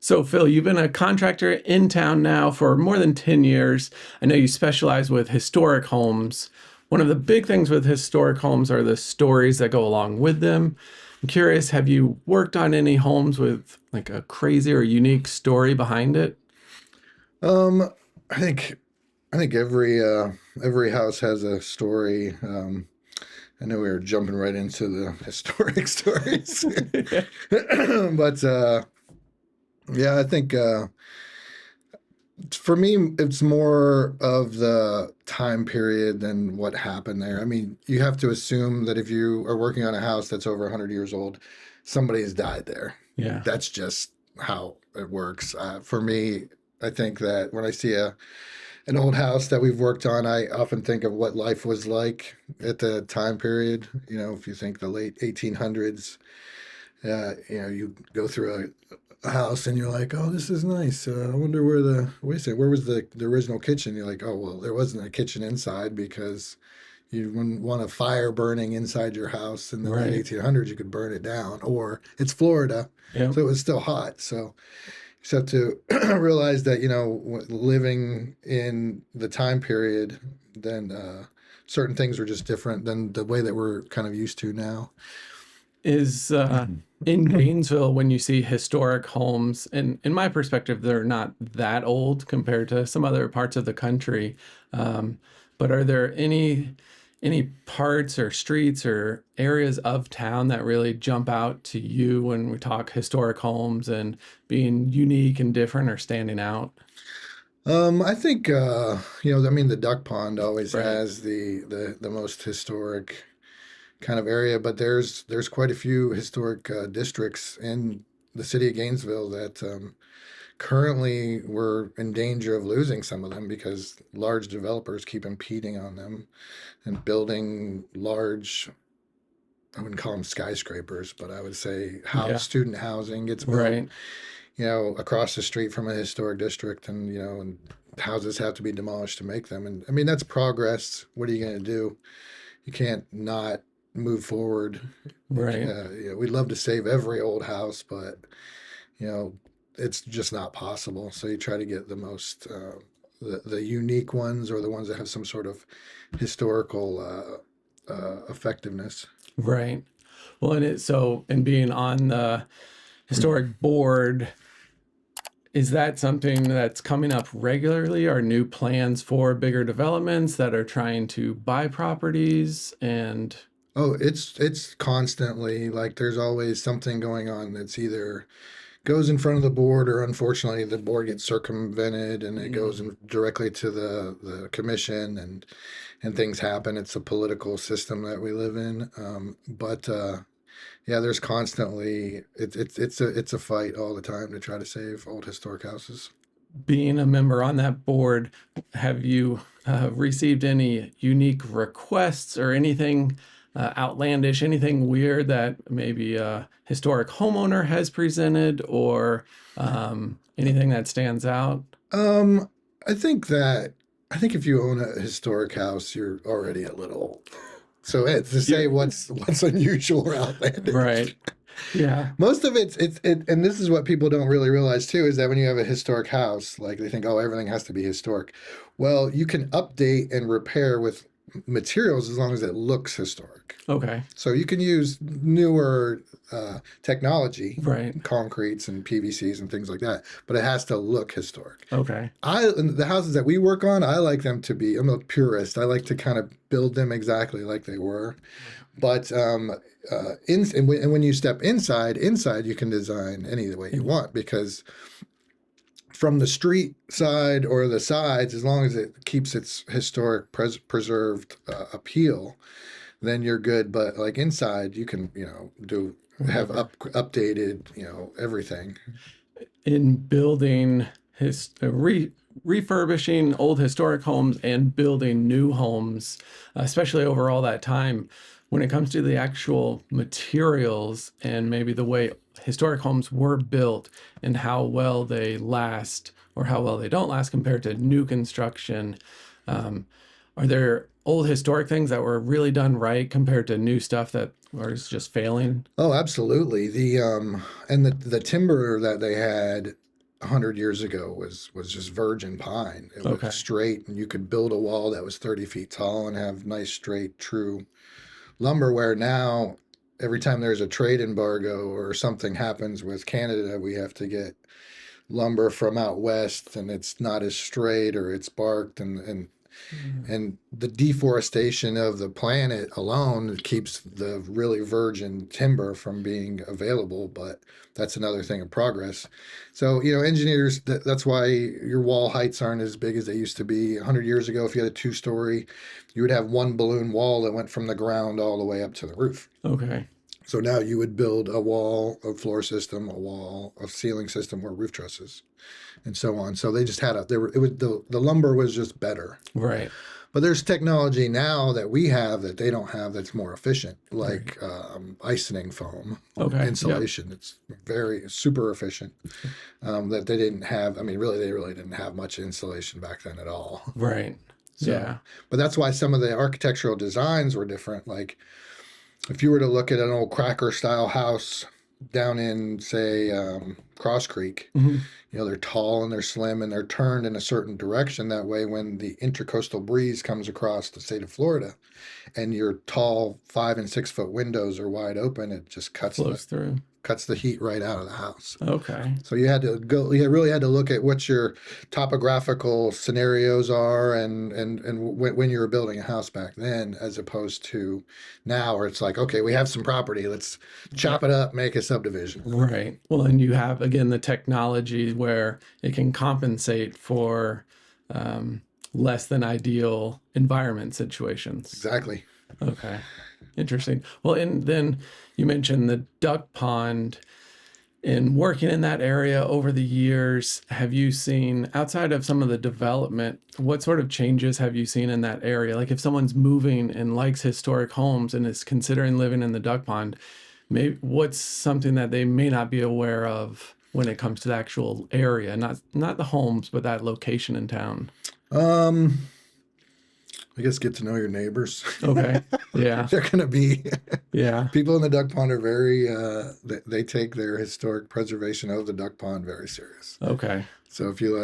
So, Phil, you've been a contractor in town now for more than 10 years. I know you specialize with historic homes. One of the big things with historic homes are the stories that go along with them. I'm curious, have you worked on any homes with like a crazy or unique story behind it? Um, I think I think every house has a story. I know we were jumping right into the historic stories, but yeah, I think for me it's more of the time period than what happened there. I mean, you have to assume that if you are working on a house that's over 100 years old, somebody has died there. Yeah. That's just how it works. For me, I think that when I see an old house that we've worked on, I often think of what life was like at the time period. You know, if you think the late 1800s, you go through a house and you're like, oh, this is nice. I wonder wait a second, where was the original kitchen? You're like, oh, well, there wasn't a kitchen inside because you wouldn't want a fire burning inside your house in the late Right. 1800s. You could burn it down, or it's Florida, Yep. so it was still hot. So just have to realize that living in the time period, then certain things are just different than the way that we're kind of used to now. Is in Gainesville, when you see historic homes, and in my perspective, they're not that old compared to some other parts of the country. But are there any parts or streets or areas of town that really jump out to you when we talk historic homes and being unique and different or standing out? I think I mean, the duck pond always Right. has the most historic kind of area, but there's quite a few historic districts in the city of Gainesville that currently we're in danger of losing some of them because large developers keep impeding on them and building large, I wouldn't call them skyscrapers, but I would say Yeah. student housing gets built, Right. across the street from a historic district, and houses have to be demolished to make them. And I mean, that's progress. What are you going to do? You can't not move forward. Right. We'd love to save every old house, but you know, it's just not possible. So you try to get the most, the unique ones, or the ones that have some sort of historical effectiveness. Right. Well, and being on the historic board, is that something that's coming up regularly? Are new plans for bigger developments that are trying to buy properties? And Oh, it's constantly like there's always something going on that's either goes in front of the board, or unfortunately the board gets circumvented and it goes mm, directly to the commission, and things happen. It's a political system that we live in. But yeah, there's constantly it's a fight all the time to try to save old historic houses. being a member on that board, have you received any unique requests or anything outlandish, anything weird that maybe a historic homeowner has presented, or anything that stands out? Um, I think that I think if you own a historic house, you're already a little. So to say You what's unusual or outlandish. right. Yeah. Most of and this is what people don't really realize too, is that when you have a historic house, like they think, oh, everything has to be historic. Well, you can update and repair with materials as long as it looks historic. Okay. So you can use newer technology, Right. concretes and PVCs and things like that, but it has to look historic. Okay. The houses that we work on, I like them to be. I'm a purist. I like to kind of build them exactly like they were. But when you step inside you can design any way you want, because from the street side or the sides, as long as it keeps its historic preserved appeal, then you're good. But like inside, you can do have Whatever. updated everything. In building refurbishing old historic homes and building new homes, especially over all that time, when it comes to the actual materials and maybe the way historic homes were built and how well they last or how well they don't last compared to new construction, um, are there old historic things that were really done right compared to new stuff that was just failing? Oh, absolutely. The timber that they had 100 years ago was just virgin pine. It was Okay. straight, and you could build a wall that was 30 feet tall and have nice, straight, true lumber. Where now, every time there's a trade embargo or something happens with Canada, we have to get lumber from out west, and it's not as straight, or it's barked, and the deforestation of the planet alone keeps the really virgin timber from being available. But that's another thing in progress. So, engineers, that's why your wall heights aren't as big as they used to be. 100 years ago, if you had a 2-story, you would have one balloon wall that went from the ground all the way up to the roof. Okay. So now you would build a wall, a floor system, a wall, a ceiling system, or roof trusses, and so on. So they just had the lumber was just better. Right. But there's technology now that we have that they don't have that's more efficient, like isoning foam insulation. Yep. It's very super efficient that they didn't have. I mean, they really didn't have much insulation back then at all. Right. So, yeah. But that's why some of the architectural designs were different. Like if you were to look at an old cracker style house down in, say, Cross Creek, Mm-hmm. They're tall and they're slim and they're turned in a certain direction. That way, when the intercoastal breeze comes across the state of Florida and your tall 5 and 6 foot windows are wide open, it just Flows through. Cuts the heat right out of the house. Okay. So you really had to look at what your topographical scenarios are and when you were building a house back then, as opposed to now, where it's like, okay, we have some property, let's chop it up, make a subdivision. Right. Well, and you have, again, the technology where it can compensate for less than ideal environment situations. Exactly. Okay. Interesting. Well, and then you mentioned the duck pond. In working in that area over the years, have you seen, outside of some of the development, what sort of changes have you seen in that area? Like if someone's moving and likes historic homes and is considering living in the duck pond, maybe what's something that they may not be aware of when it comes to the actual area, not the homes, but that location in town? I guess get to know your neighbors. Okay. Yeah. They're going to be, yeah. People in the duck pond are very, they take their historic preservation of the duck pond very serious. Okay. So if you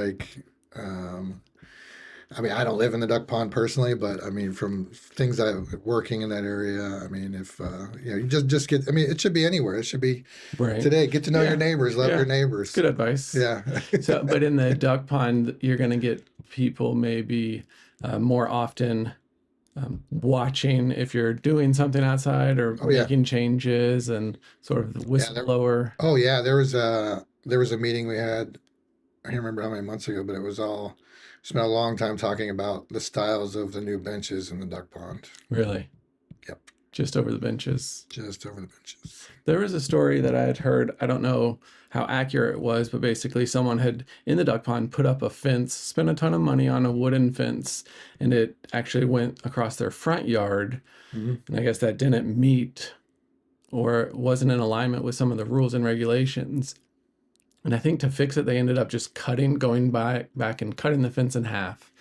I don't live in the duck pond personally, but I mean, from things working in that area, I mean, if, you just get, it should be anywhere. It should be right. Today, get to know your neighbors, love your neighbors. Good advice. Yeah. So, but in the duck pond, you're going to get people maybe more often watching if you're doing something outside or making changes and sort of the whistleblower. There was a meeting we had, I can't remember how many months ago, but it was all, spent a long time talking about the styles of the new benches in the duck pond. Really? Yep. Just over the benches. Just over the benches. There was a story that I had heard, I don't know how accurate it was, but basically someone had in the duck pond put up a fence, spent a ton of money on a wooden fence, and it actually went across their front yard. Mm-hmm. And I guess that didn't meet or wasn't in alignment with some of the rules and regulations. And I think to fix it, they ended up just going back and cutting the fence in half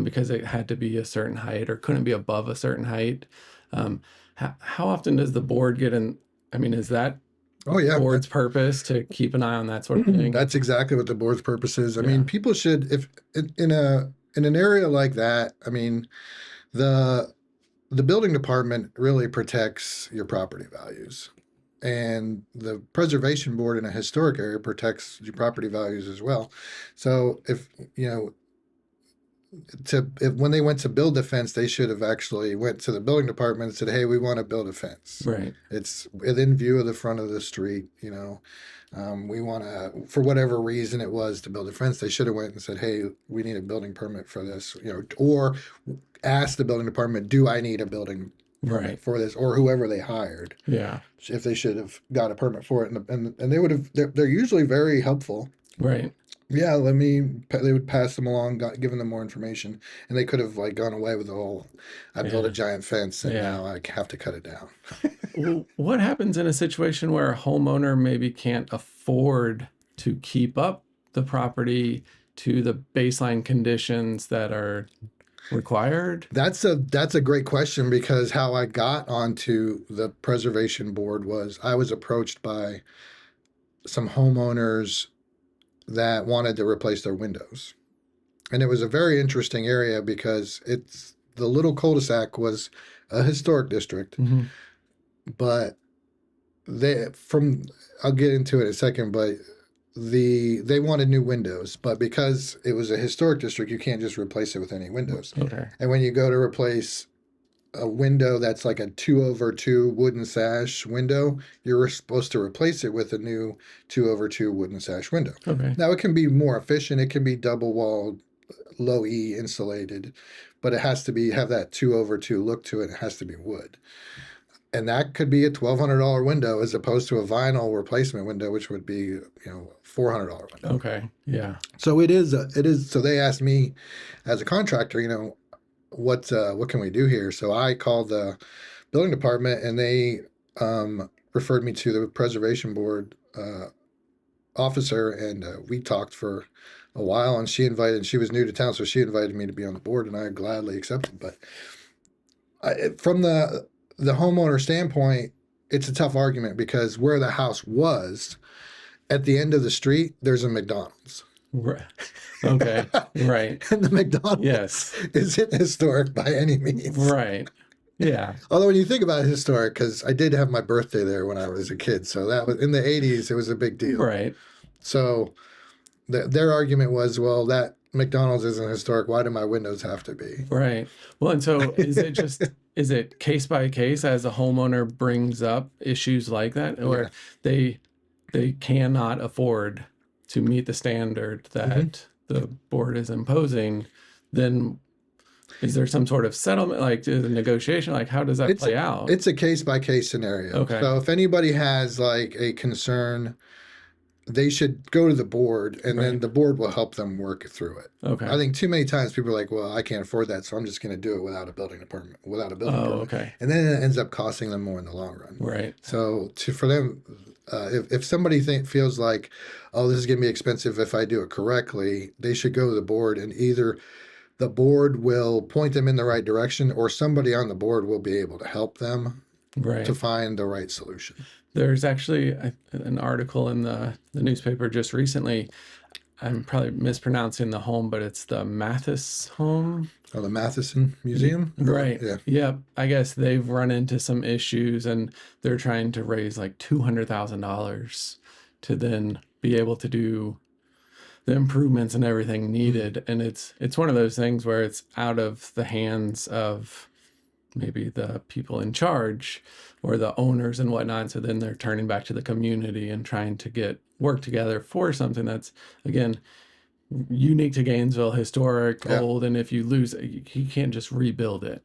because it had to be a certain height or couldn't be above a certain height. How often does the board get in? I mean, is that board's purpose to keep an eye on that sort of thing? That's exactly what the board's purpose is. I mean, people should, if in an area like that, I mean, the building department really protects your property values. And the preservation board in a historic area protects your property values as well. So if when they went to build the fence, they should have actually went to the building department and said, "Hey, we want to build a fence. Right. It's within view of the front of the street. We want to, for whatever reason it was, to build a fence." They should have went and said, "Hey, we need a building permit for this." Or ask the building department, "Do I need a building permit for this?" Or whoever they hired. Yeah. If they should have got a permit for it, and they would have. They're usually very helpful. Right. Yeah, they would pass them along, giving them more information, and they could have gone away with the whole, I built a giant fence and now I have to cut it down. Well, what happens in a situation where a homeowner maybe can't afford to keep up the property to the baseline conditions that are required? That's a great question, because how I got onto the preservation board was I was approached by some homeowners that wanted to replace their windows. And it was a very interesting area because the little cul-de-sac was a historic district, Hmm. but I'll get into it in a second, but they wanted new windows, but because it was a historic district, you can't just replace it with any windows. Okay. And when you go to replace a window that's like a 2/2 wooden sash window, you're supposed to replace it with a new 2/2 wooden sash window. Okay. Now it can be more efficient. It can be double walled, low E insulated, but it has to have that 2/2 look to it. It has to be wood. And that could be a $1,200 window as opposed to a vinyl replacement window, which would be, $400 window. Okay. Yeah. So it is. So they asked me, as a contractor, what can we do here? So I called the building department, and they referred me to the preservation board officer, and we talked for a while. And she was new to town, so she invited me to be on the board, and I gladly accepted. But from the homeowner standpoint, it's a tough argument because where the house was, at the end of the street, there's a McDonald's. Right. Okay. Right. And the McDonald's Yes. isn't historic by any means. Right. Yeah. Although when you think about it, historic, because I did have my birthday there when I was a kid. So that was in the 80s, it was a big deal. Right. So their argument was, well, that McDonald's isn't historic. Why do my windows have to be? Right. Well, and so is it case by case as a homeowner brings up issues like that, or they cannot afford to meet the standard that the board is imposing? Then is there some sort of settlement, like the negotiation? Like, how does that play out? It's a case by case scenario. Okay. So if anybody has like a concern, they should go to the board, and then the board will help them work through it. Okay. I think too many times people are like, well, I can't afford that, so I'm just going to do it without a building permit. Okay. And then it ends up costing them more in the long run. Right. So for them, if somebody feels like, oh, this is going to be expensive if I do it correctly, they should go to the board, and either the board will point them in the right direction, or somebody on the board will be able to help them to find the right solution. There's actually an article in the newspaper just recently. I'm probably mispronouncing the home, but it's the Mathis home. Oh, the Matheson Museum? Right. Yeah. Yep. I guess they've run into some issues, and they're trying to raise like $200,000 to then be able to do the improvements and everything needed. And it's one of those things where it's out of the hands of maybe the people in charge or the owners and whatnot. So then they're turning back to the community and trying to work together for something that's, again, unique to Gainesville, historic, old. And if you lose it, you can't just rebuild it.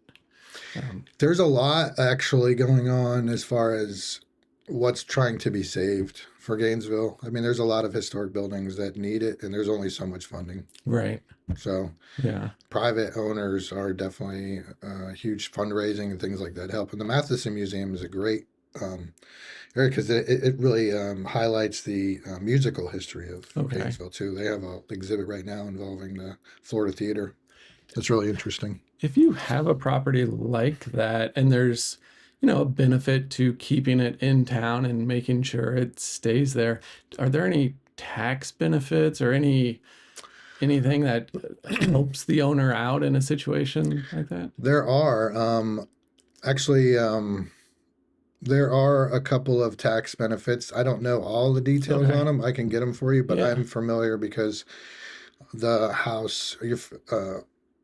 There's a lot actually going on as far as what's trying to be saved for Gainesville. I mean, there's a lot of historic buildings that need it, and there's only so much funding. Right. So private owners are definitely huge fundraising and things like that help. And the Matheson Museum is a great area because it really highlights the musical history of Gainesville too. They have an exhibit right now involving the Florida Theater. That's really interesting. If you have a property like that and there's a benefit to keeping it in town and making sure it stays there, are there any tax benefits or anything that helps the owner out in a situation like that? There are actually there are a couple of tax benefits. I don't know all the details on them. I can get them for you, but I'm familiar because the house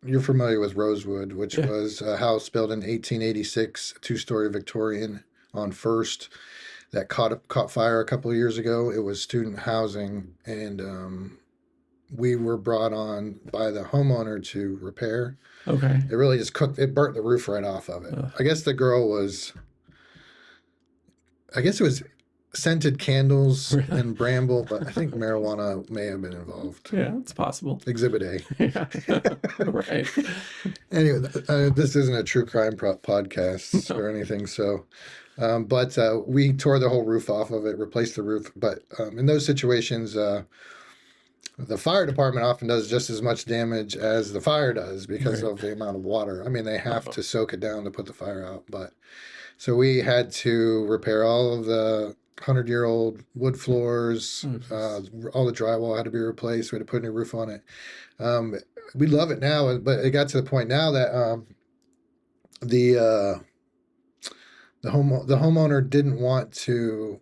you're familiar with Rosewood, which was a house built in 1886, a two-story Victorian on First that caught fire a couple of years ago. It was student housing, and we were brought on by the homeowner to repair. Okay. It really just it burnt the roof right off of it. I guess the girl it was scented candles and bramble, but I think marijuana may have been involved. Yeah, it's possible. Exhibit A. Yeah. Right. Anyway, this isn't a true crime podcast or anything. So, but we tore the whole roof off of it, replaced the roof. But in those situations, the fire department often does just as much damage as the fire does because of the amount of water. I mean, they have to soak it down to put the fire out. But so we had to repair all of the 100-year-old wood floors. Oh, jeez. All the drywall had to be replaced. We had to put a new roof on it. Um, we love it now, but it got to the point now that the uh, the homeowner didn't want to,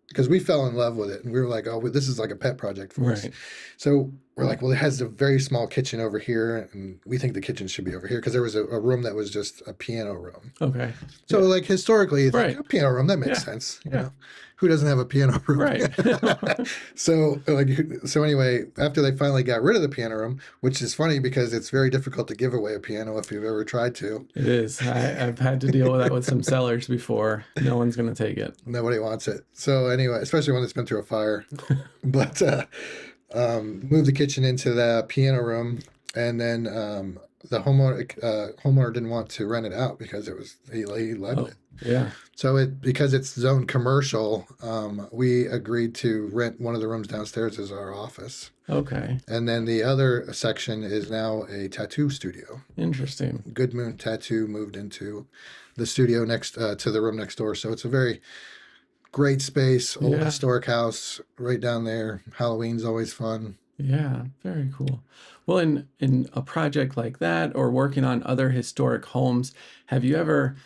because we fell in love with it and we were like, oh, this is like a pet project for us. Right. So we're like, well, it has a very small kitchen over here, and we think the kitchen should be over here because there was a room that was just a piano room. Okay. So Yeah. like historically, you think Right. a piano room, that makes Yeah. sense. You Yeah. know, who doesn't have a piano room? Right. So anyway, after they finally got rid of the piano room, which is funny because it's very difficult to give away a piano if you've ever tried to. It is. I've had to deal with that with some sellers before. No one's going to take it. Nobody wants it. So anyway, especially when it's been through a fire. But moved the kitchen into the piano room, and then the homeowner didn't want to rent it out because he liked Oh, it. yeah. So because it's zoned commercial, we agreed to rent one of the rooms downstairs as our office, Okay. and then the other section is now a tattoo studio. Interesting. Good Moon Tattoo moved into the studio next to the room next door, so it's a very great space, old Yeah. historic house right down there. Halloween's always fun. Yeah. Very cool. Well, in a project like that or working on other historic homes, have you ever,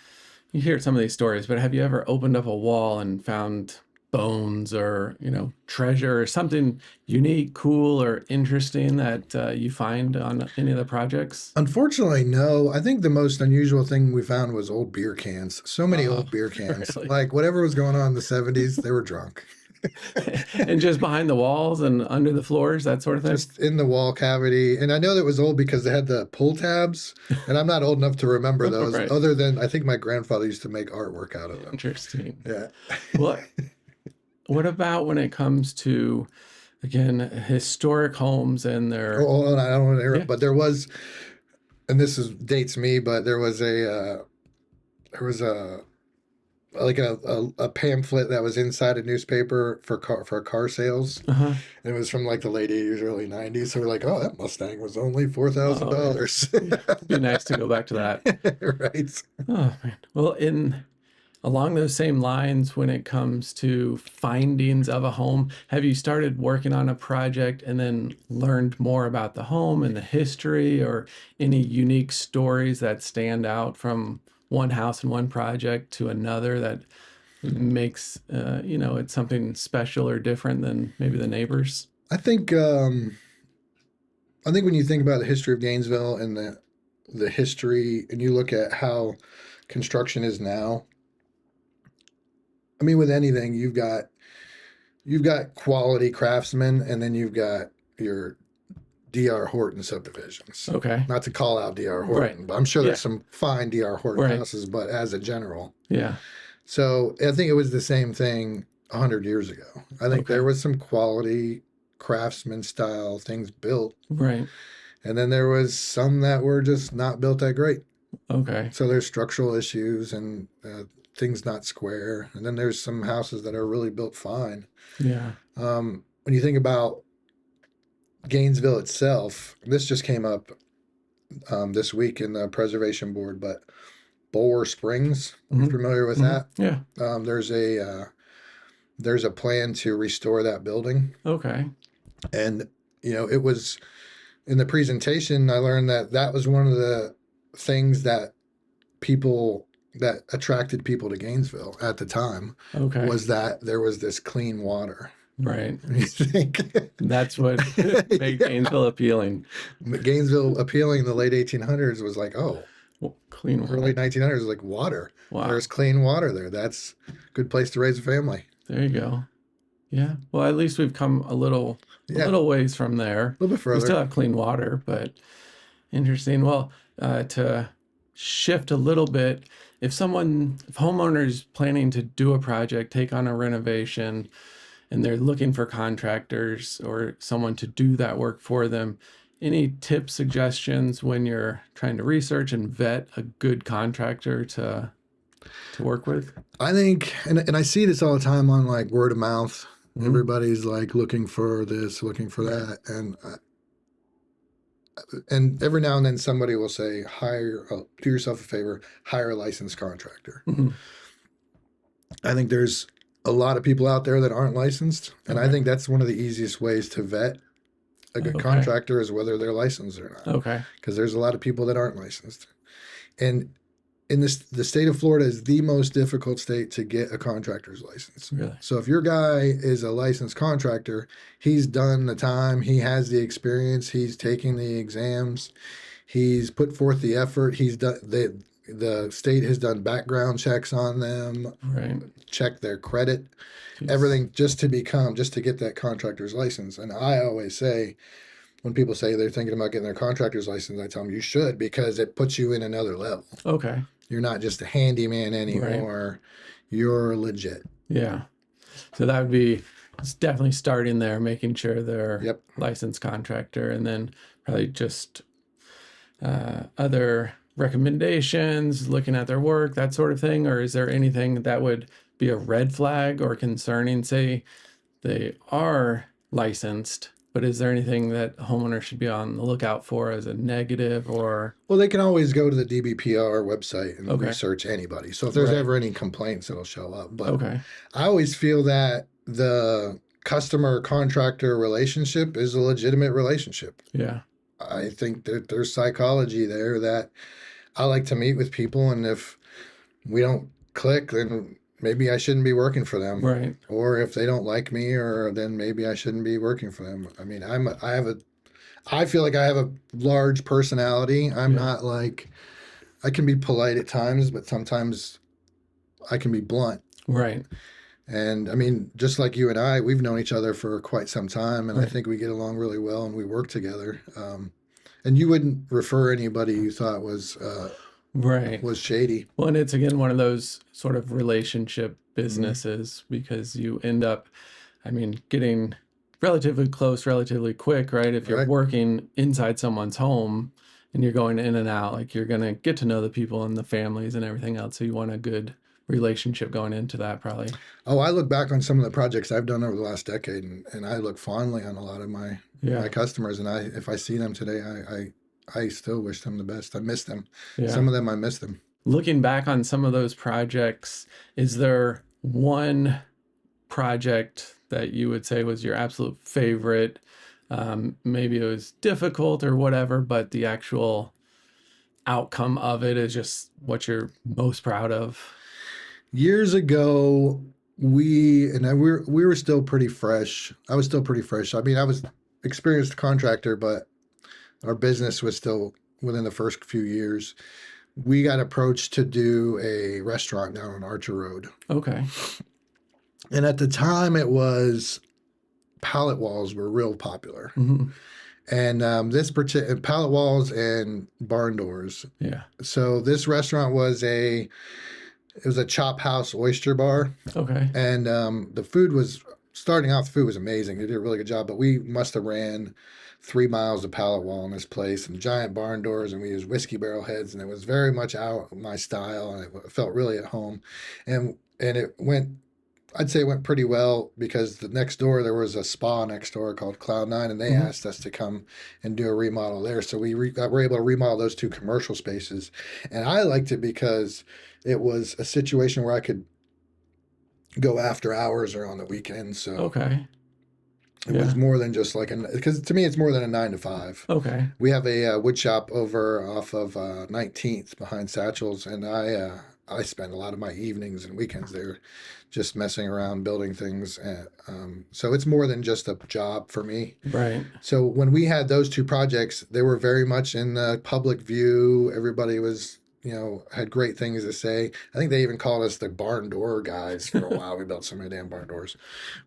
you hear some of these stories, but have you ever opened up a wall and found bones or, treasure or something unique, cool, or interesting that you find on any of the projects? Unfortunately, no. I think the most unusual thing we found was old beer cans. So many Oh, old beer cans. really? Like whatever was going on in the 70s, they were drunk. And just behind the walls and under the floors, that sort of thing? Just in the wall cavity. And I know that was old because they had the pull tabs, and I'm not old enough to remember those, Right. other than I think my grandfather used to make artwork out of them. Interesting. Yeah. Well, what about when it comes to, again, historic homes and their, Oh, hold on, I don't want to interrupt, yeah, but there was, and dates me, but there was a like a pamphlet that was inside a newspaper for car sales, uh-huh. and it was from like the late 80s, early 90s. So we're like, oh, that Mustang was only $4,000. It'd be nice to go back to that. Right. Oh, man. Well, along those same lines, when it comes to findings of a home, have you started working on a project and then learned more about the home and the history or any unique stories that stand out from one house and one project to another that makes, it's something special or different than maybe the neighbors? I think when you think about the history of Gainesville and the history, and you look at how construction is now, I mean, with anything, you've got quality craftsmen, and then you've got your D.R. Horton subdivisions. Okay. Not to call out D.R. Right. Horton, but I'm sure Yeah. there's some fine D.R. Horton Right. houses, but as a general. Yeah. So I think it was the same thing 100 years ago. I think Okay. there was some quality craftsman style things built, Right. and then there was some that were just not built that great. Okay. So there's structural issues and things not square, and then there's some houses that are really built fine. Yeah. When you think about Gainesville itself, this just came up this week in the preservation board, but Bulwer Springs, Mhm. you're familiar with Mhm. that? Yeah. There's a plan to restore that building, Okay. and it was in the presentation. I learned that was one of the things that attracted people to Gainesville at the time, Okay. was that there was this clean water. Right. You think That's what made Gainesville appealing. Gainesville appealing in the late 1800s was like, oh, Well, clean water. early 1900s was like water. Wow. There's clean water there. That's a good place to raise a family. There you go. Yeah. Well, at least we've come a little ways from there. A little bit We still further. have clean water, but interesting. Well, to shift a little bit, if homeowners planning to do a project, take on a renovation, and they're looking for contractors or someone to do that work for them, any tips, suggestions when you're trying to research and vet a good contractor to work with? I think, and I see this all the time on like word of mouth. Mhm. Everybody's like looking for this, looking for that, and every now and then somebody will say, do yourself a favor, hire a licensed contractor. Mhm. I think there's a lot of people out there that aren't licensed, and I Okay. think that's one of the easiest ways to vet a good Okay. contractor is whether they're licensed or not, Okay. because there's a lot of people that aren't licensed. And in this, the state of Florida is the most difficult state to get a contractor's license. Really? So if your guy is a licensed contractor, he's done the time, he has the experience, he's taking the exams, he's put forth the effort, he's done the state has done background checks on them, Right. checked their credit, Jeez. everything just to get that contractor's license. And I always say, when people say they're thinking about getting their contractor's license, I tell them you should, because it puts you in another level. Okay. You're not just a handyman anymore. Right. You're legit. Yeah. So that would be definitely starting there, making sure they're Yep. licensed contractor, and then probably just other recommendations, looking at their work, that sort of thing. Or is there anything that would be a red flag or concerning? Say they are licensed, but is there anything that homeowners should be on the lookout for as a negative? Or Well, they can always go to the DBPR website and Okay. research anybody. So if there's Right. ever any complaints, it'll show up. But Okay. I always feel that the customer contractor relationship is a legitimate relationship. Yeah. I think that there's psychology there that I like to meet with people, and if we don't click, then maybe I shouldn't be working for them. Right. Or if they don't like me, or then maybe I shouldn't be working for them. I mean, I feel like I have a large personality. I'm Yeah. not like, I can be polite at times, but sometimes I can be blunt. Right. And I mean, just like you and I, we've known each other for quite some time, and I Right. think we get along really well, and we work together. And you wouldn't refer anybody you thought Right. was shady. Well, and it's again one of those sort of relationship businesses because you end up, I mean, getting relatively close relatively quick, right? If you're Right. working inside someone's home and you're going in and out, like you're going to get to know the people and the families and everything else. So you want a good relationship going into that, probably. Oh, I look back on some of the projects I've done over the last decade, and I look fondly on a lot of my Yeah. customers. And if I see them today, I still wish them the best. I miss them. Yeah. Some of them, I miss them. Looking back on some of those projects, is there one project that you would say was your absolute favorite? Maybe it was difficult or whatever, but the actual outcome of it is just what you're most proud of. Years ago, we were still pretty fresh. I was still pretty fresh. I mean, I was experienced contractor, but our business was still within the first few years. We got approached to do a restaurant down on Archer Road. Okay. And at the time, it was pallet walls were real popular. Mm-hmm. And this particular pallet walls and barn doors. Yeah. So this restaurant was a chop house oyster bar. Okay. And the food was starting off. The food was amazing. They did a really good job. But we must have ran 3 miles of pallet wall in this place and giant barn doors, and we used whiskey barrel heads, and it was very much out of my style, and it felt really at home. And it went. I'd say it went pretty well because the next door, there was a spa next door called Cloud9, and they Mhm. asked us to come and do a remodel there. So we were able to remodel those 2 commercial spaces. And I liked it because it was a situation where I could go after hours or on the weekends. So Okay. it Yeah. was more than just like because to me, it's more than a 9 to 5. Okay. We have a wood shop over off of 19th behind Satchel's, and I spend a lot of my evenings and weekends there just messing around building things. So it's more than just a job for me. Right. So when we had those 2 projects, they were very much in the public view. Everybody was, had great things to say. I think they even called us the barn door guys for a while. We built so many damn barn doors.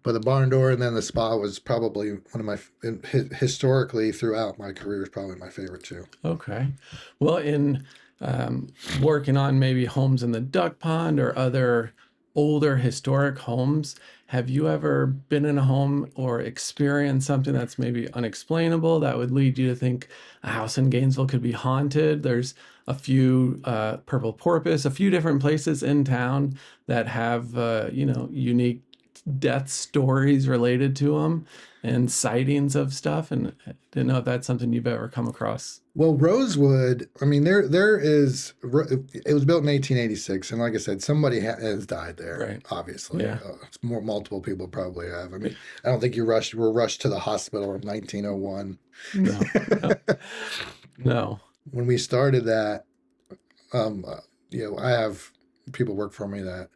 But the barn door and then the spa was probably one of my, historically throughout my career, is probably my favorite too. Okay. Well, in working on maybe homes in the duck pond or other older historic homes, have you ever been in a home or experienced something that's maybe unexplainable that would lead you to think a house in Gainesville could be haunted? There's a few purple porpoise, a few different places in town that have unique death stories related to them and sightings of stuff. And I didn't know if that's something you've ever come across. Well, Rosewood, I mean, there is, it was built in 1886. And like I said, somebody has died there, Right. obviously. Yeah. It's multiple people probably have. I mean, I don't think were rushed to the hospital in 1901. No, no, no. When we started that, I have people work for me that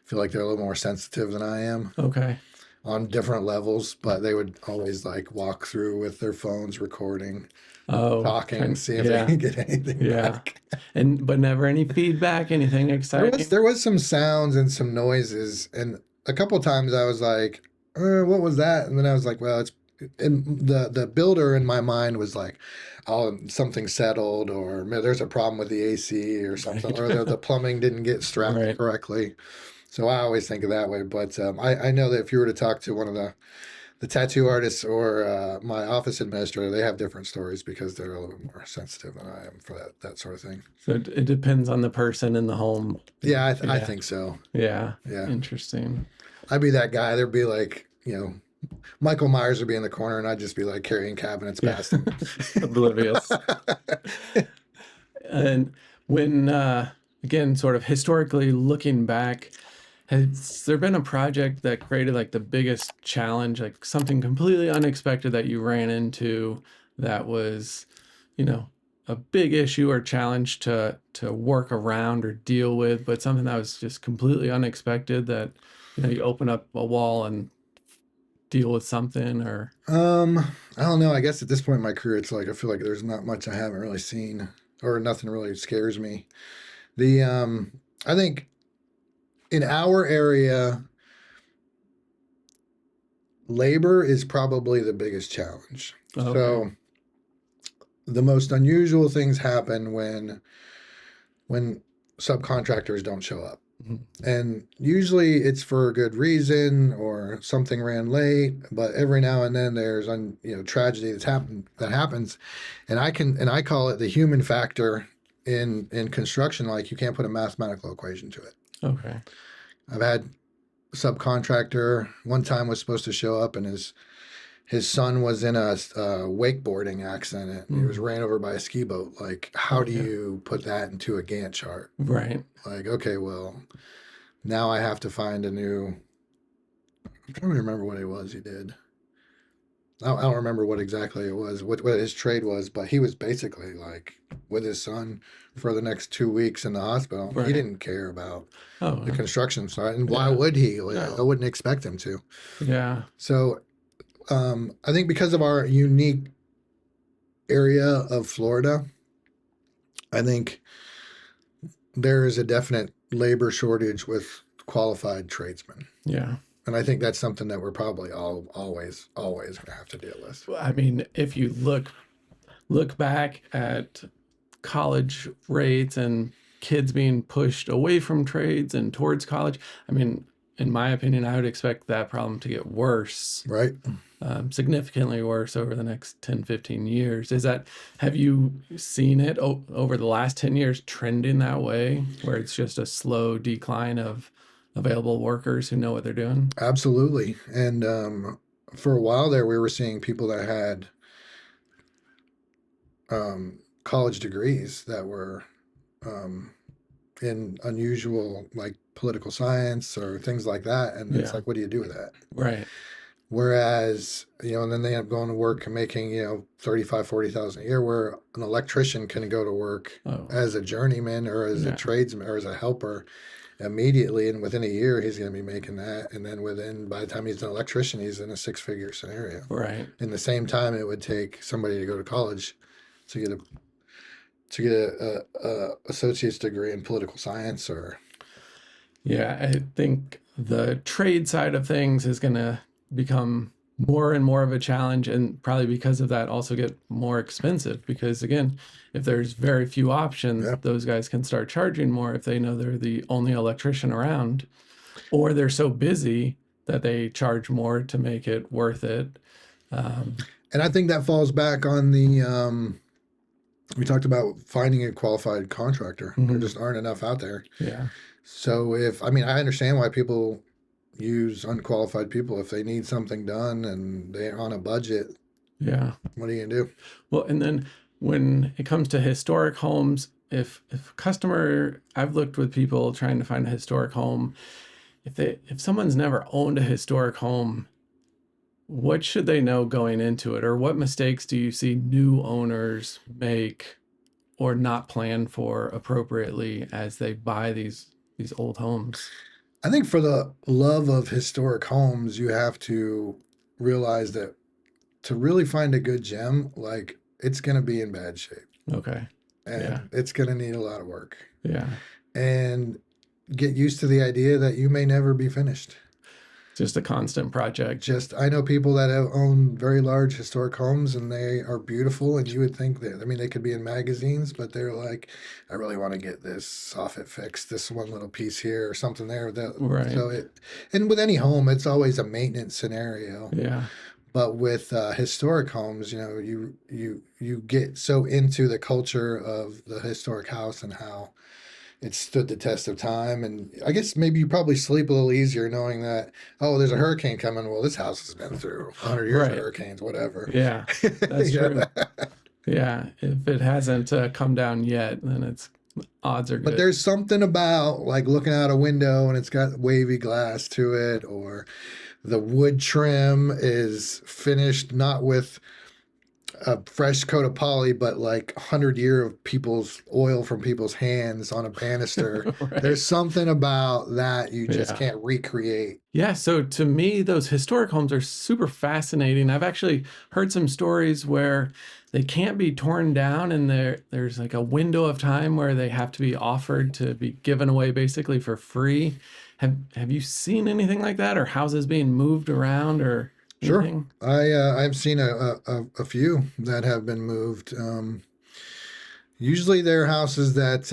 feel like they're a little more sensitive than I am. Okay. On different levels, but they would always like walk through with their phones recording, talking, see if they can get anything back. But never any feedback, anything exciting. There was some sounds and some noises, and a couple of times I was like, what was that? And then I was like, well, it's, and the builder in my mind was like, oh, something settled, or there's a problem with the AC or something, or the plumbing didn't get strapped correctly. So I always think of that way. But I know that if you were to talk to one of the tattoo artists or my office administrator, they have different stories because they're a little bit more sensitive than I am for that sort of thing. So it depends on the person in the home. Yeah, I think so. Yeah. Yeah. Interesting. I'd be that guy. There'd be like, Michael Myers would be in the corner and I'd just be like carrying cabinets past him. Oblivious. And when, again, sort of historically looking back, has there been a project that created like the biggest challenge, like something completely unexpected that you ran into that was, a big issue or challenge to work around or deal with, but something that was just completely unexpected that, you open up a wall and deal with something? Or I don't know. I guess at this point in my career, it's like I feel like there's not much I haven't really seen, or nothing really scares me. I think in our area, labor is probably the biggest challenge. Okay. So the most unusual things happen when subcontractors don't show up. Mm-hmm. And usually it's for a good reason or something ran late, but every now and then there's tragedy that happens. And I call it the human factor in construction. Like, you can't put a mathematical equation to it. Okay. I've had a subcontractor one time was supposed to show up, and his son was in a wakeboarding accident. And he was ran over by a ski boat. Like, how do you put that into a Gantt chart? Right. Like, okay, well, now I have to find a new. I'm trying to remember what it was he did. I don't remember what exactly it was, what his trade was, but he was basically like with his son for the next 2 weeks in the hospital. Right. He didn't care about the construction side, and why would he? I wouldn't expect him to. Yeah. So I think because of our unique area of Florida, I think there is a definite labor shortage with qualified tradesmen. Yeah. And I think that's something that we're probably always going to have to deal with. I mean, if you look back at college rates and kids being pushed away from trades and towards college, I mean, in my opinion, I would expect that problem to get worse. Right. Significantly worse over the next 10, 15 years. Have you seen it over the last 10 years trending that way, where it's just a slow decline of available workers who know what they're doing? Absolutely. And for a while there, we were seeing people that had college degrees that were in unusual, like political science or things like that. And it's like, what do you do with that? Right. Whereas, and then they end up going to work and making, $35,000, $40,000 a year, where an electrician can go to work as a journeyman or as a tradesman or as a helper immediately, and within a year he's going to be making that, and then by the time he's an electrician, he's in a six-figure scenario. Right. In the same time it would take somebody to go to college to get a associate's degree in political science. Or I think the trade side of things is going to become more and more of a challenge, and probably because of that also get more expensive, because again, if there's very few options, those guys can start charging more if they know they're the only electrician around, or they're so busy that they charge more to make it worth it. And I think that falls back on the we talked about finding a qualified contractor. There just aren't enough out there. Yeah. So I understand why people use unqualified people if they need something done and they're on a budget. Yeah. What are you gonna do? Well, and then when it comes to historic homes, if a customer, I've looked with people trying to find a historic home, if someone's never owned a historic home, what should they know going into it, or what mistakes do you see new owners make or not plan for appropriately as they buy these old homes? I think for the love of historic homes, you have to realize that to really find a good gem, like it's gonna be in bad shape Okay. Yeah. and it's gonna need a lot of work. Yeah. And get used to the idea that you may never be finished. Just a constant project. Just I know people that have owned very large historic homes and they are beautiful, and you would think that, I mean, they could be in magazines, but they're like, I really want to get this soffit fixed, this one little piece here or something there. Right. So and with any home, it's always a maintenance scenario. Yeah. But with historic homes, you get so into the culture of the historic house and how it stood the test of time. And I guess maybe you probably sleep a little easier knowing that, oh, there's a hurricane coming. Well, this house has been through 100 years Right. of hurricanes, whatever. Yeah. That's You true. know? Yeah. If it hasn't come down yet, then it's odds are But good. there's something about like looking out a window and it's got wavy glass to it, or the wood trim is finished not with a fresh coat of poly, but like 100 year of people's oil from people's hands on a banister. Right. There's something about that you just Yeah. can't recreate. Yeah, so to me, those historic homes are super fascinating. I've actually heard some stories where they can't be torn down, and there's like a window of time where they have to be offered to be given away basically for free. Have you seen anything like that, or houses being moved around, or Sure. anything? I've seen a few that have been moved. Usually they're houses that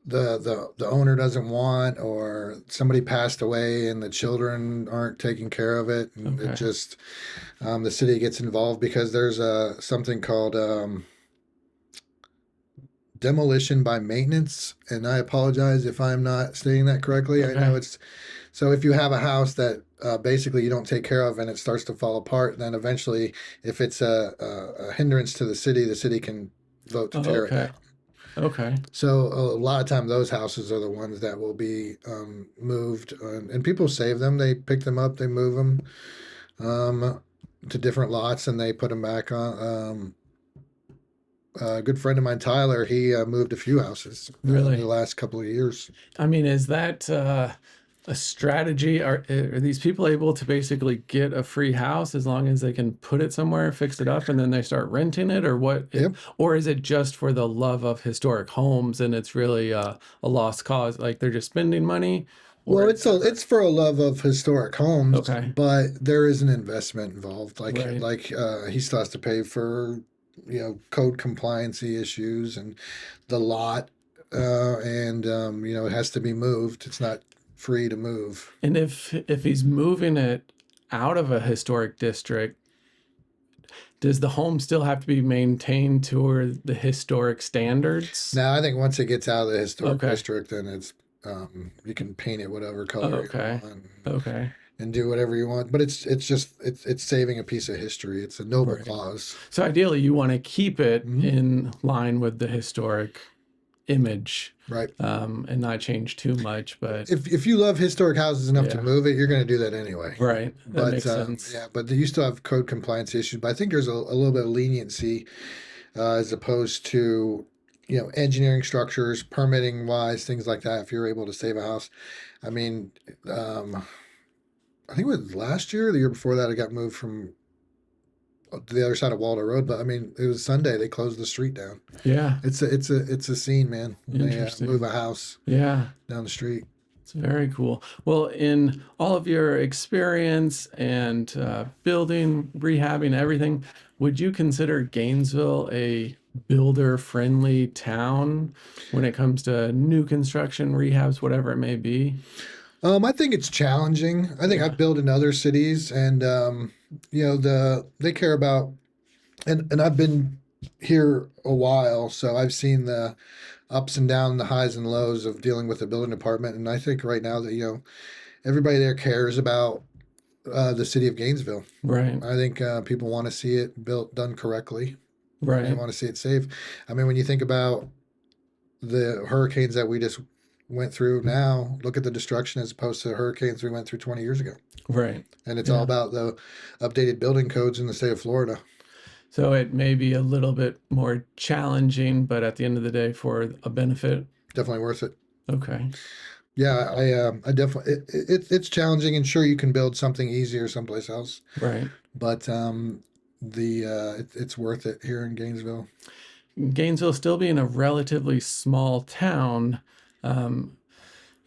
the owner doesn't want, or somebody passed away and the children aren't taking care of it, and Okay. it just the city gets involved because there's something called demolition by maintenance, and I apologize if I'm not stating that correctly. I know Okay. it's so if you have a house that basically you don't take care of and it starts to fall apart, then eventually, if it's a hindrance to the city can vote to Oh, tear it okay. down. Okay. So a lot of time, those houses are the ones that will be moved, and people save them. They pick them up, they move them to different lots, and they put them back on. A good friend of mine, Tyler, he moved a few houses Really? in the last couple of years. I mean, is that a strategy? Are these people able to basically get a free house as long as they can put it somewhere, fix it up, and then they start renting it, or what? Yep. Or is it just for the love of historic homes and it's really a lost cause? Like they're just spending money? Well, Or it's for a love of historic homes, Okay. but there is an investment involved. Right. He still has to pay for code compliancy issues and the lot, and it has to be moved. It's not free to move. And if he's moving it out of a historic district, does the home still have to be maintained to the historic standards? Now, I think once it gets out of the historic Okay. district, then it's you can paint it whatever color Okay. you want Okay. and do whatever you want. But it's saving a piece of history. It's a noble Right. cause. So ideally, you want to keep it Mhm. in line with the historic image, Right. and not change too much. But If you love historic houses enough Yeah. to move it, you're going to do that anyway. right, that But makes sense. yeah, but you still have code compliance issues. But I think there's a little bit of leniency as opposed to engineering structures, permitting wise, things like that. If you're able to save a house, I mean, I think it was last year, or the year before that, it got moved from to the other side of Waldo Road. But I mean, it was Sunday. They closed the street down. Yeah, It's a scene, man. When they Interesting. move a house yeah, down the street. it's very cool. Well, in all of your experience and building, rehabbing, everything, would you consider Gainesville a builder-friendly town when it comes to new construction, rehabs, whatever it may be? I think it's challenging. I think Yeah. I've built in other cities, and they care about, and I've been here a while, so I've seen the ups and downs, the highs and lows of dealing with the building department. And I think right now that everybody there cares about the city of Gainesville. Right. I think people want to see it built, done correctly. They Right. want to see it safe. I mean, when you think about the hurricanes that we just went through now, look at the destruction as opposed to the hurricanes we went through 20 years ago. Right. And it's all Yeah. about the updated building codes in the state of Florida. So it may be a little bit more challenging, but at the end of the day, for a benefit. Definitely worth it. Okay. Yeah, I definitely it's challenging, and sure you can build something easier someplace else, Right. but it's worth it here in Gainesville. Gainesville still being a relatively small town, um,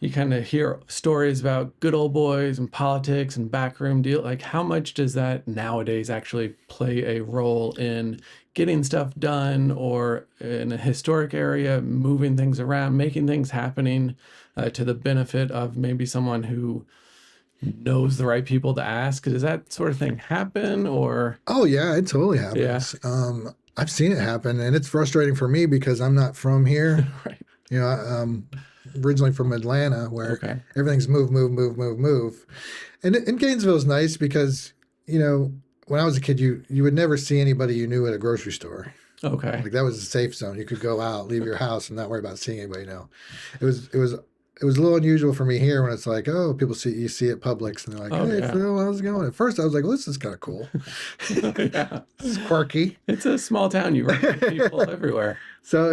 you kind of hear stories about good old boys and politics and backroom deal. Like, how much does that nowadays actually play a role in getting stuff done, or in a historic area, moving things around, making things happening to the benefit of maybe someone who knows the right people to ask? Does that sort of thing happen, or? Oh yeah, it totally Yeah. happens. I've seen it happen, and it's frustrating for me because I'm not from here. Right. You know, I'm originally from Atlanta, where Okay. everything's move, move, move, move, move. And Gainesville's nice because, you know, when I was a kid, you would never see anybody you knew at a grocery store. Okay. Like that was a safe zone. You could go out, leave your house, and not worry about seeing anybody. No, it was a little unusual for me here when it's like, oh, people see you see at Publix and they're like, Oh, hey yeah. Phil, how's it going? At first, I was like, well, this is kind of cool. Yeah. This is quirky. It's a small town. You run into people everywhere. So,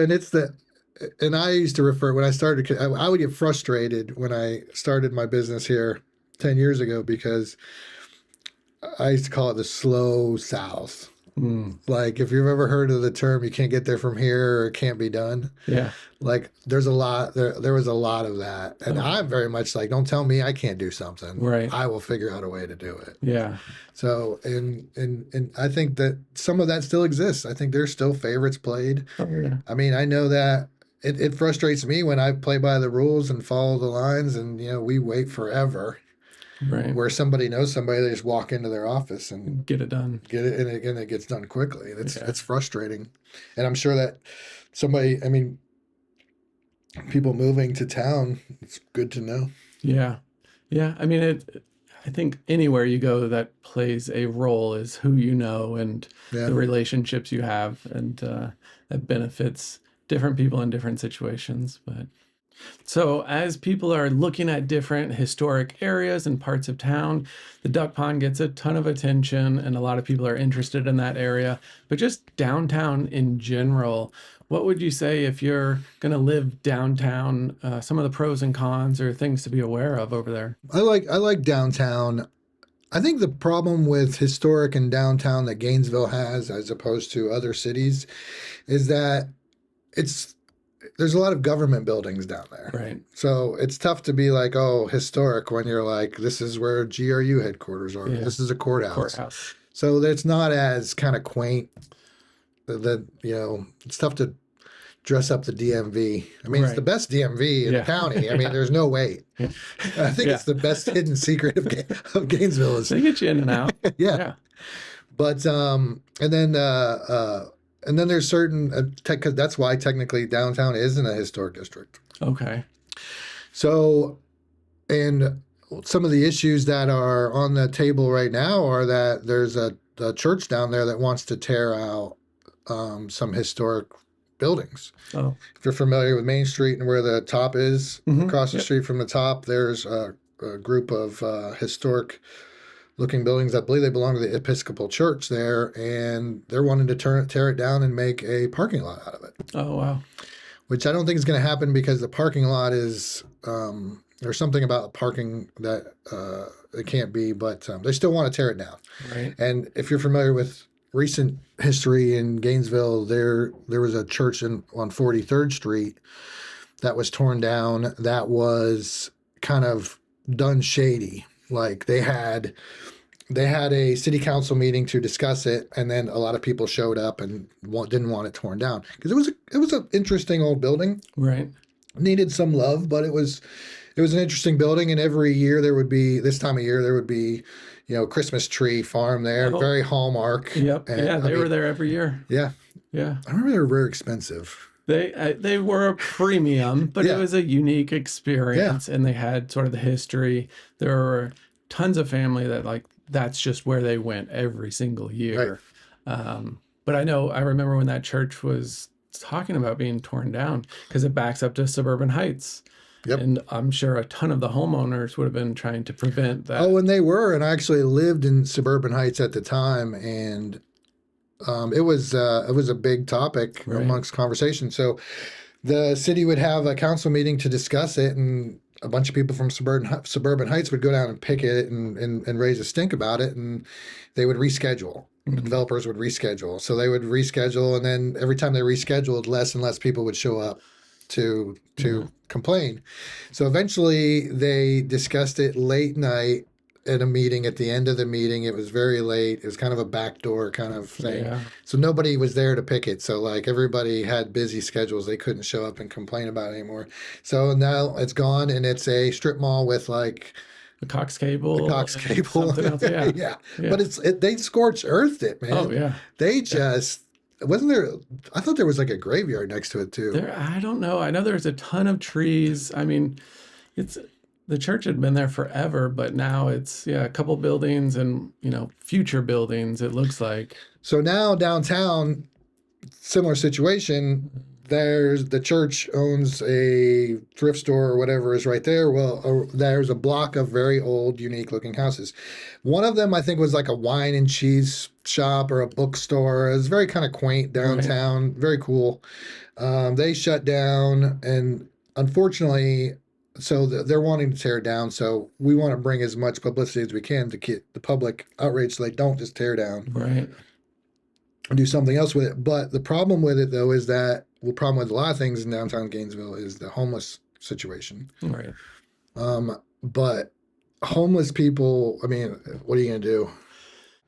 and I used to refer when I started. I would get frustrated when I started my business here 10 years ago because I used to call it the slow South. Mm, Like if you've ever heard of the term, you can't get there from here or it can't be done. yeah. Like there's a lot there was a lot of that. And Okay. I'm very much like, don't tell me I can't do something. Right. I will figure out a way to do it. Yeah. So and I think that some of that still exists. I think there's still favorites played. Oh, yeah. I mean, I know that it frustrates me when I play by the rules and follow the lines and you know, we wait forever. Right. Where somebody knows somebody, they just walk into their office and Get it done. get it, and it gets done quickly. It's Yeah. it's frustrating, and I'm sure that somebody, I mean, people moving to town, it's good to know. Yeah. Yeah. I mean, I think anywhere you go that plays a role is who you know and Yeah, the relationships you have, and that benefits different people in different situations. But so, as people are looking at different historic areas and parts of town, the Duck Pond gets a ton of attention, and a lot of people are interested in that area. But just downtown in general, what would you say if you're going to live downtown? Some of the pros and cons or things to be aware of over there. I like downtown. I think the problem with historic and downtown that Gainesville has, as opposed to other cities, is that there's a lot of government buildings down there. Right. So it's tough to be like, oh, historic when you're like, this is where GRU headquarters are. Yeah. This is a courthouse. Courthouse. So it's not as kind of quaint that, you know, it's tough to dress up the DMV. I mean, it's Right. the best DMV in the Yeah. county. I mean, there's no wait. Yeah. I think Yeah. it's the best hidden secret of Gainesville is, They get you in and out. yeah. Yeah. But and then there's certain cause that's why technically downtown isn't a historic district. Okay. So, and some of the issues that are on the table right now are that there's a church down there that wants to tear out some historic buildings. Oh. If you're familiar with Main Street and where the top is, Mhm. across the Yep. street from the top, there's a group of historic looking buildings. I believe they belong to the Episcopal Church there, and they're wanting to tear it down and make a parking lot out of it, Oh, wow. which I don't think is going to happen because the parking lot is there's something about parking that it can't be, but they still want to tear it down. Right. And if you're familiar with recent history in Gainesville, there was a church on 43rd Street that was torn down that was kind of done shady. Like they had a city council meeting to discuss it, and then a lot of people showed up and didn't want it torn down because it was an interesting old building. Right. Needed some love, but it was an interesting building. And every year this time of year there would be, you know, Christmas tree farm there, Oh. very hallmark. Yep. And, Yeah. They were there every year. Yeah, Yeah. I remember they were very expensive. They were a premium, but it Yeah, was a unique yeah, experience, and they had sort of the history. There were tons of family that like that's just where they went every single right. year. But I remember when that church was talking about being torn down because it backs up to suburban heights, Yep. and I'm sure a ton of the homeowners would have been trying to prevent Oh, that. and they were, and I actually lived in suburban Heights at the time, and it was a big topic Right. amongst conversation. So the city would have a council meeting to discuss it, and a bunch of people from suburban Heights would go down and picket it and raise a stink about it, and they would reschedule. The Mhm. developers would reschedule, so they would reschedule, and then every time they rescheduled, less and less people would show up Yeah. to complain. So eventually, they discussed it late night at a meeting. At the end of the meeting, it was very late. It was kind of a backdoor kind of thing. Yeah. So nobody was there to pick it. So like everybody had busy schedules. They couldn't show up and complain about it anymore. So now it's gone and it's a strip mall with like The Cox the cable Cox and cable. something else. Yeah. Yeah. Yeah. But they scorched earthed it, Oh man. yeah. They Yeah. just wasn't there I thought there was like a graveyard next to it too. I don't know. I know there's a ton of trees. I mean, it's the church had been there forever, but now it's yeah, a couple buildings and future buildings. It looks like. So now downtown, similar situation. There's the church owns a thrift store or whatever is right there. Well, there's a block of very old, unique looking houses. One of them, I think, was like a wine and cheese shop or a bookstore. It was very kind of quaint Right. downtown, very cool. They shut down, and unfortunately, so they're wanting to tear it down. So we want to bring as much publicity as we can to get the public outraged so they don't just tear down Right. and do something else with it. But the problem with it, though, is that the problem with a lot of things in downtown Gainesville is the homeless situation. Right. But homeless people, I mean, what are you going to do?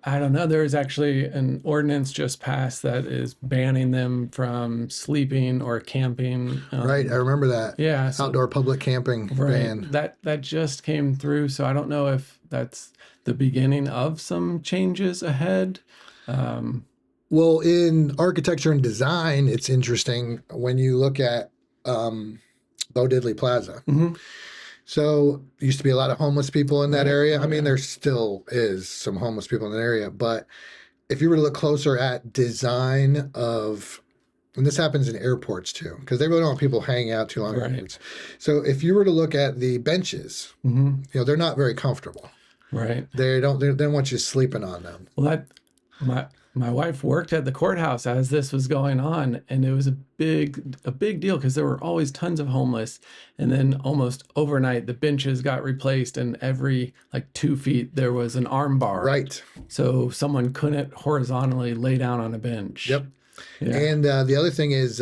I don't know. There's actually an ordinance just passed that is banning them from sleeping or camping. Right. I remember that Yeah. So outdoor public camping right. ban. That just came through. So I don't know if that's the beginning of some changes ahead. Um, Well, in architecture and design, it's interesting when you look at Bo Diddley Plaza. mhm. So used to be a lot of homeless people in that Right. area. I Oh mean, yeah. there still is some homeless people in that area, but if you were to look closer at design of, and this happens in airports too, because they really don't want people hanging out too long at Right. airports. So if you were to look at the benches, Hmm. they're not very comfortable. Right. They don't want you sleeping on them. Well, my wife worked at the courthouse as this was going on, and it was a big deal because there were always tons of homeless, and then almost overnight the benches got replaced, and every like 2 feet there was an arm bar, Right. so someone couldn't horizontally lay down on a bench. Yep. Yeah. And the other thing is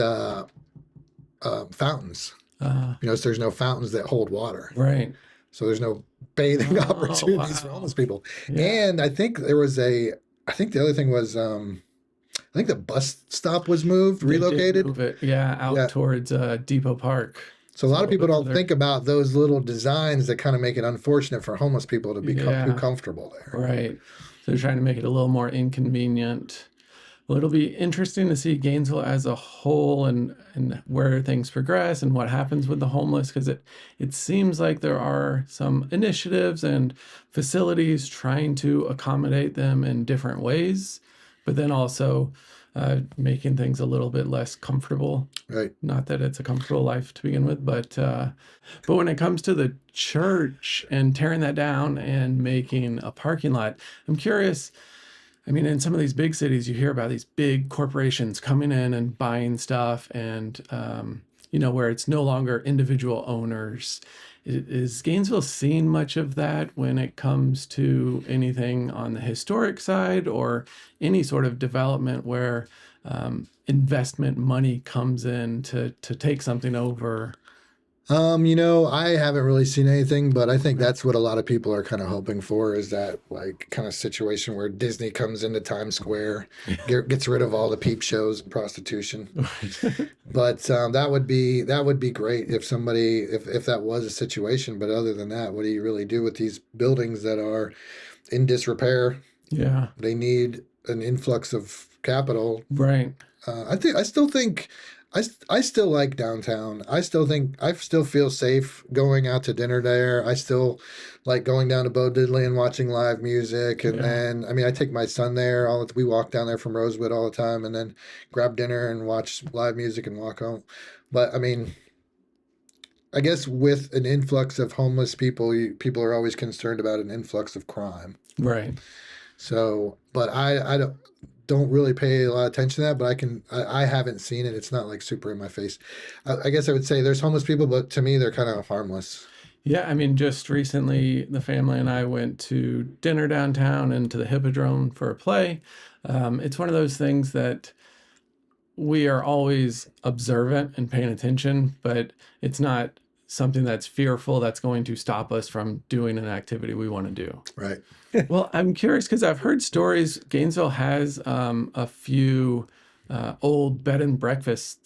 fountains. Uh, So there's no fountains that hold water. right. So there's no bathing Oh opportunities for wow. homeless people. Yeah. And I think the other thing was, I think the bus stop was moved, They did relocated. move it. Yeah, out Yeah. towards Depot Park. So a It's a lot of little people bit don't further. think about those little designs that kind of make it unfortunate for homeless people to be too Yeah. comfortable there. Right. So they're trying to make it a little more inconvenient. Well, it'll be interesting to see Gainesville as a whole and where things progress and what happens with the homeless because it seems like there are some initiatives and facilities trying to accommodate them in different ways, but then also making things a little bit less comfortable. Right. Not that it's a comfortable life to begin with, but when it comes to the church and tearing that down and making a parking lot, I'm curious. I mean, in some of these big cities, you hear about these big corporations coming in and buying stuff, and where it's no longer individual owners. Is Gainesville seeing much of that when it comes to anything on the historic side or any sort of development where investment money comes in to take something over? I haven't really seen anything, but I think Right. that's what a lot of people are kind of hoping for is that like kind of situation where Disney comes into Times Square, gets rid of all the peep shows and prostitution. But that would be great if somebody if that was a situation. But other than that, what do you really do with these buildings that are in disrepair? Yeah. They need an influx of capital. Right. I still like downtown. I still feel safe going out to dinner there. I still like going down to Bo Diddley and watching live music. And Yeah. then, I mean, I take my son there. We walk down there from Rosewood all the time, and then grab dinner and watch live music and walk home. But I mean, I guess with an influx of homeless people, people are always concerned about an influx of crime. Right. So, but I don't really pay a lot of attention to that, but I haven't seen it. It's not like super in my face. I guess I would say there's homeless people, but to me, they're kind of harmless. Yeah, I mean, just recently, the family and I went to dinner downtown and to the Hippodrome for a play. It's one of those things that we are always observant and paying attention, but it's not something that's fearful that's going to stop us from doing an activity we want to do. Right. Well, I'm curious because I've heard stories. Gainesville has a few old bed and breakfasts.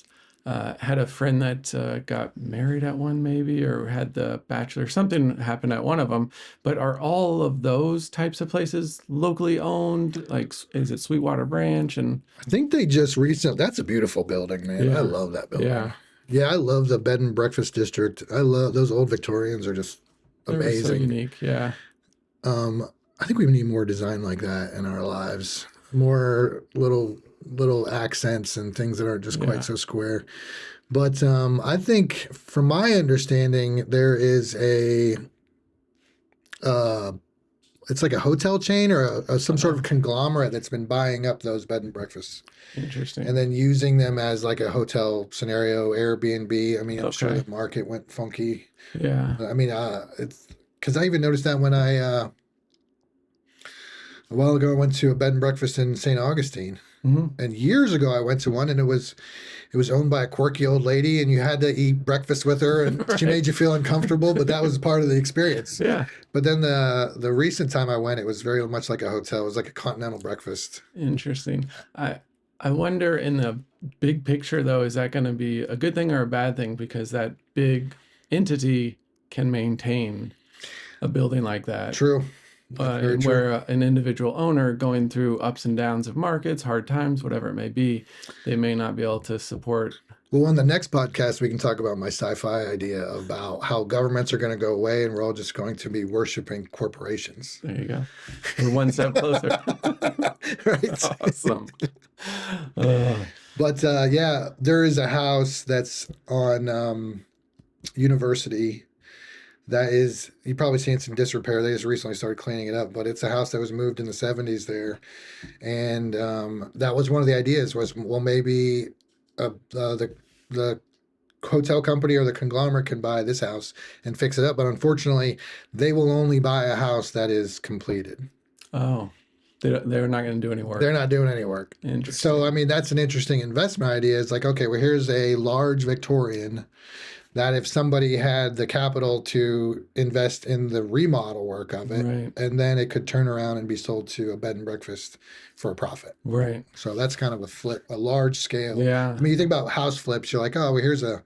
Had a friend that got married at one, maybe, or had the bachelor. Something happened at one of them. But are all of those types of places locally owned? Like, is it Sweetwater Branch? And I think they just recently, that's a beautiful building, man. Yeah. I love that building. yeah, Yeah, I love the bed and breakfast district. I love those old Victorians are just they were so amazing. unique. Yeah, I think we need more design like that in our lives. More little accents and things that aren't just Yeah. quite so square. But I think, from my understanding, there is it's like a hotel chain or some sort of conglomerate that's been buying up those bed and breakfasts interesting. and then using them as like a hotel scenario, Airbnb. I mean, I'm sure Okay. the market went funky. Yeah, I mean, it's because I even noticed that when I a while ago I went to a bed and breakfast in St. Augustine, hmm and years ago I went to one, and it was owned by a quirky old lady, and you had to eat breakfast with her, and she Right. made you feel uncomfortable, but that was part of the experience. yeah. But then the recent time I went, it was very much like a hotel. It was like a continental breakfast. Interesting. I wonder in the big picture though, is that going to be a good thing or a bad thing? Because that big entity can maintain a building like that. True. Very And true. where an individual owner going through ups and downs of markets, hard times, whatever it may be, they may not be able to support. Well, on the next podcast, we can talk about my sci-fi idea about how governments are going to go away and we're all just going to be worshiping corporations. There you go. We're one step closer. Right. Awesome. Uh, But yeah, there is a house that's on University that is, you've probably seen it's in disrepair. They just recently started cleaning it up, but it's a house that was moved in the 70s there. And that was one of the ideas was, well, maybe the hotel company or the conglomerate can buy this house and fix it up. But unfortunately, they will only buy a house that is completed. oh, they're not going to do any work. They're not doing any work. Interesting. So, I mean, that's an interesting investment idea. It's like, okay, well, here's a large Victorian that if somebody had the capital to invest in the remodel work of it, Right. and then it could turn around and be sold to a bed and breakfast for a profit. Right. So that's kind of a large scale. Yeah. I mean, you think about house flips, you're like, oh, well, here's a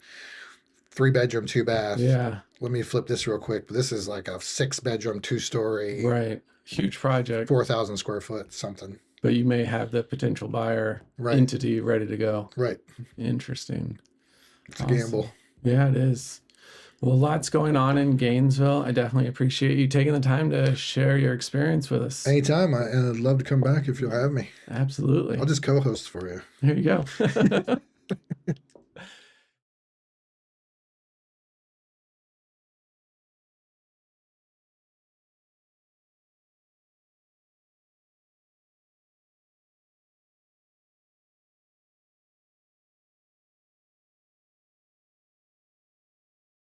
3-bedroom, 2-bath. Yeah. Let me flip this real quick. But this is like a 6-bedroom, 2-story, Right. Huge project. 4,000 square foot something. But you may have the potential buyer Right. entity ready to go. Right. Interesting. It's a Awesome. gamble. Yeah, it is. Well, lots going on in Gainesville. I definitely appreciate you taking the time to share your experience with us. Anytime. I'd love to come back if you'll have me. Absolutely. I'll just co-host for you. There you go.